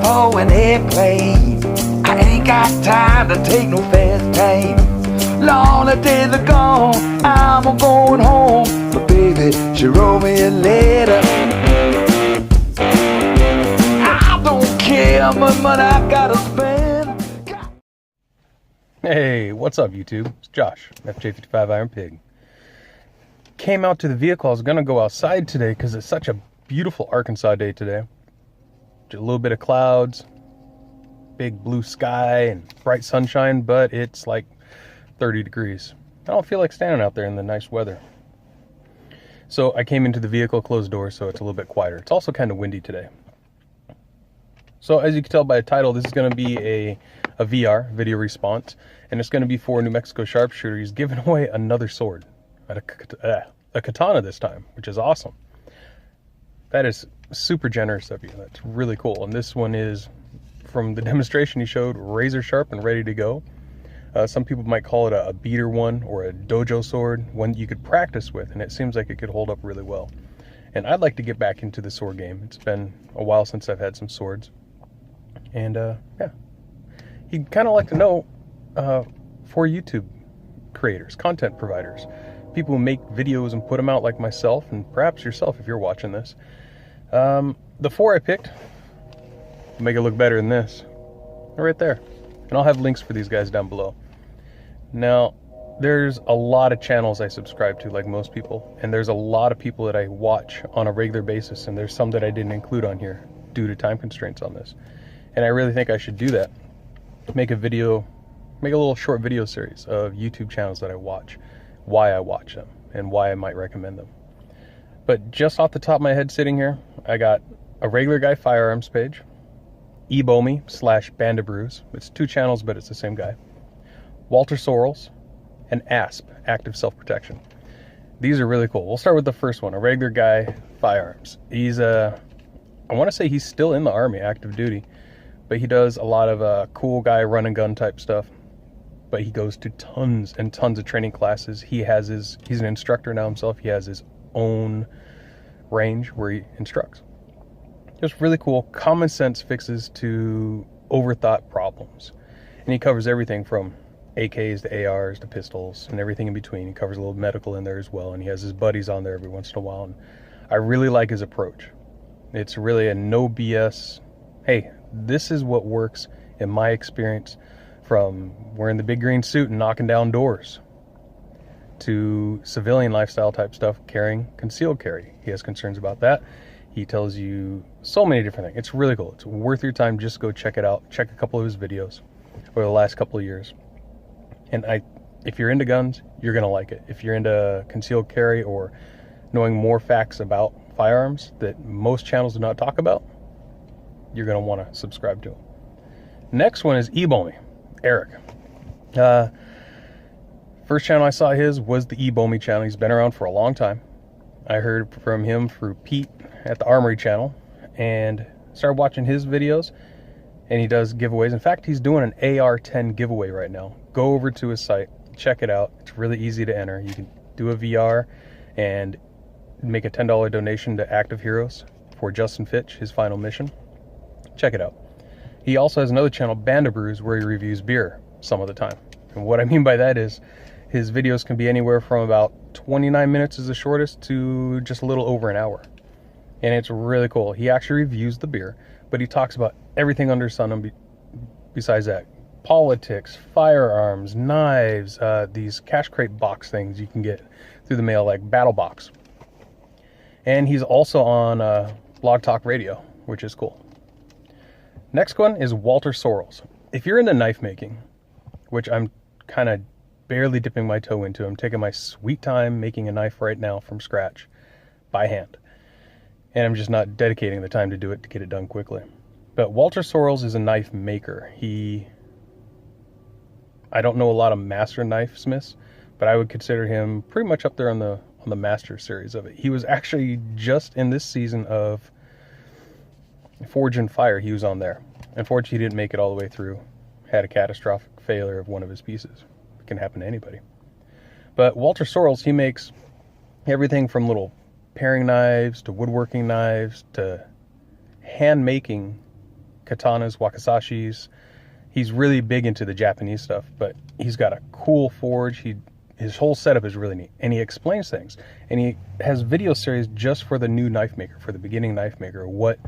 for an airplane. I ain't got time to take no fast time. Long days are gone, I'm going home. But baby, she wrote me a letter. I don't care how much money I gotta spend. Hey, what's up YouTube? It's Josh, FJ55 Iron Pig. Came out to the vehicle. I was gonna go outside today because it's such a beautiful Arkansas day today. Just a little bit of clouds, big blue sky and bright sunshine, but it's like 30 degrees. I don't feel like standing out there in the nice weather. So I came into the vehicle, closed doors, so it's a little bit quieter. It's also kind of windy today. So as you can tell by the title, this is going to be a VR, video response, and it's going to be for Newmexicosharpshooter. He's giving away another sword, a katana this time, which is awesome. That is super generous of you. That's really cool. And this one is, from the demonstration he showed, razor sharp and ready to go. Some people might call it a beater one or a dojo sword, one you could practice with, and it seems like it could hold up really well. And I'd like to get back into the sword game. It's been a while since I've had some swords. And yeah, he'd kind of like to know for YouTube creators, content providers, people who make videos and put them out like myself, and perhaps yourself if you're watching this. The four I picked make it look better than this. They're right there. And I'll have links for these guys down below. Now, there's a lot of channels I subscribe to, like most people, and there's a lot of people that I watch on a regular basis, and there's some that I didn't include on here due to time constraints on this. And I really think I should do that. Make a little short video series of YouTube channels that I watch, why I watch them, and why I might recommend them. But just off the top of my head sitting here, I got A Regular Guy Firearms page, EBOMEY / BANDEBREWREVIEWS. It's two channels, but it's the same guy. Walter SORELLS, and A.S.P, Active Self-Protection. These are really cool. We'll start with the first one, A Regular Guy Firearms. He's I want to say he's still in the Army, active duty, but he does a lot of cool guy run and gun type stuff. But he goes to tons and tons of training classes. He's an instructor now himself. He has his own range where he instructs. Just really cool, common sense fixes to overthought problems. And he covers everything from AKs to ARs to pistols and everything in between. He covers a little medical in there as well, and he has his buddies on there every once in a while. And I really like his approach. It's really a no BS, hey, this is what works in my experience, from wearing the big green suit and knocking down doors to civilian lifestyle type stuff, carrying concealed carry. He has concerns about that. He tells you so many different things. It's really cool. It's worth your time. Just go check it out. Check a couple of his videos over the last couple of years. And if you're into guns, you're going to like it. If you're into concealed carry or knowing more facts about firearms that most channels do not talk about, you're going to want to subscribe to him. Next one is EBOMEY, Eric. First channel I saw his was the EBOMEY channel. He's been around for a long time. I heard from him through Pete at the Armory channel and started watching his videos, and he does giveaways. In fact, he's doing an AR-10 giveaway right now. Go over to his site, check it out. It's really easy to enter. You can do a VR and make a $10 donation to Active Heroes for Justin Fitch, his final mission. Check it out. He also has another channel, BANDEBREWREVIEWS, where he reviews beer some of the time. And what I mean by that is his videos can be anywhere from about 29 minutes is the shortest to just a little over an hour. And it's really cool. He actually reviews the beer, but he talks about everything under the sun besides that. Politics, firearms, knives, these cash crate box things you can get through the mail, like Battle Box. And he's also on Blog Talk Radio, which is cool. Next one is Walter SORELLS. If you're into knife making, which I'm kind of barely dipping my toe into, I'm taking my sweet time making a knife right now from scratch by hand. And I'm just not dedicating the time to do it to get it done quickly. But Walter SORELLS is a knife maker. I don't know a lot of master knife smiths, but I would consider him pretty much up there on the master series of it. He was actually just in this season of Forge and Fire. He was on there. Unfortunately, he didn't make it all the way through. Had a catastrophic failure of one of his pieces. It can happen to anybody. But Walter SORELLS, he makes everything from little paring knives to woodworking knives to hand making katanas, wakasashis. He's really big into the Japanese stuff, but he's got a cool forge. His whole setup is really neat, and he explains things. And he has video series just for the new knife maker, for the beginning knife maker. What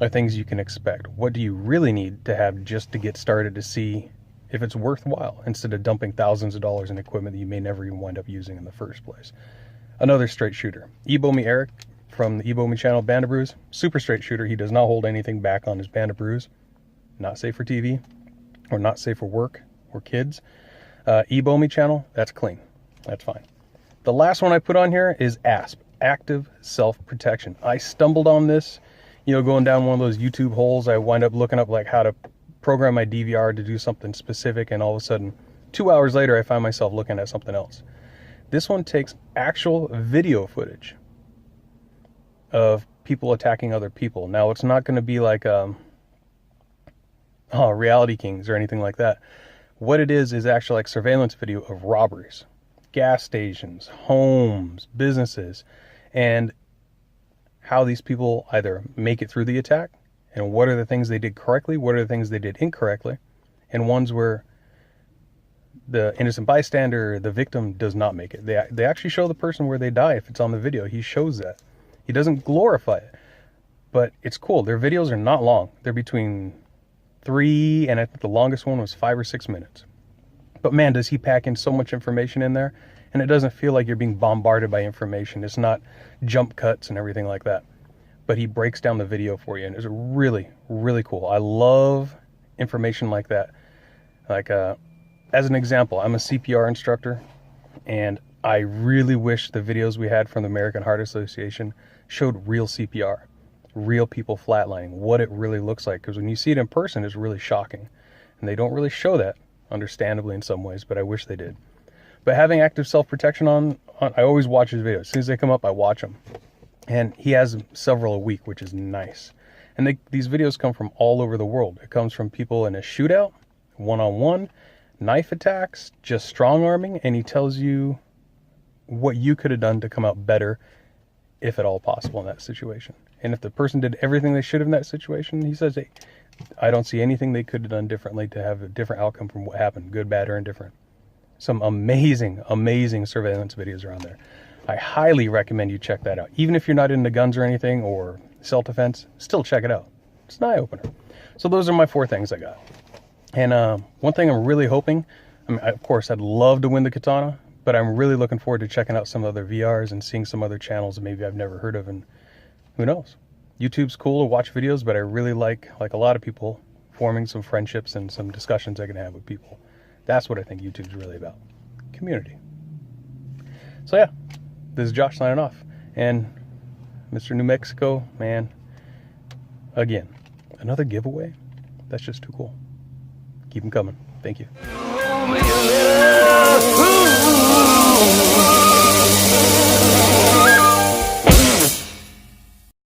are things you can expect? What do you really need to have just to get started to see if it's worthwhile, instead of dumping thousands of dollars in equipment that you may never even wind up using in the first place. Another straight shooter. EBOMEY Eric from the EBOMEY channel, Bandebrews. Super straight shooter. He does not hold anything back on his Bandebrews. Not safe for TV, or not safe for work or kids. EBOMEY channel, that's clean. That's fine. The last one I put on here is A.S.P, Active Self-Protection. I stumbled on this, going down one of those YouTube holes. I wind up looking up like how to program my DVR to do something specific, and all of a sudden 2 hours later I find myself looking at something else. This one takes actual video footage of people attacking other people. Now, it's not going to be like Reality Kings or anything like that. What it is actually like surveillance video of robberies, gas stations, homes, businesses, and how these people either make it through the attack, and what are the things they did correctly, what are the things they did incorrectly, and ones where the innocent bystander, the victim, does not make it. They actually show the person where they die if it's on the video. He shows that. He doesn't glorify it, but it's cool. Their videos are not long. They're between 3 and I think the longest one was 5 or 6 minutes. But man, does he pack in so much information in there, and it doesn't feel like you're being bombarded by information. It's not jump cuts and everything like that. But he breaks down the video for you, and it's really, really cool. I love information like that. Like, as an example, I'm a CPR instructor, and I really wish the videos we had from the American Heart Association showed real CPR, real people flatlining, what it really looks like. Because when you see it in person, it's really shocking. And they don't really show that, understandably in some ways, but I wish they did. But having active self-protection on, I always watch his videos. As soon as they come up, I watch them. And he has several a week, which is nice. And these videos come from all over the world. It comes from people in a shootout, one-on-one, knife attacks, just strong-arming, and he tells you what you could have done to come out better, if at all possible, in that situation. And if the person did everything they should have in that situation, he says, hey, I don't see anything they could have done differently to have a different outcome from what happened, good, bad, or indifferent. Some amazing, amazing surveillance videos are on there. I highly recommend you check that out. Even if you're not into guns or anything, or self-defense, still check it out. It's an eye-opener. So those are my 4 things I got. And one thing I'm really hoping, of course, I'd love to win the katana, but I'm really looking forward to checking out some other VRs and seeing some other channels that maybe I've never heard of, and who knows. YouTube's cool to watch videos, but I really like a lot of people, forming some friendships and some discussions I can have with people. That's what I think YouTube's really about. Community. So yeah, this is Josh signing off. And Mr. New Mexico, man, again, another giveaway? That's just too cool. Keep them coming. Thank you.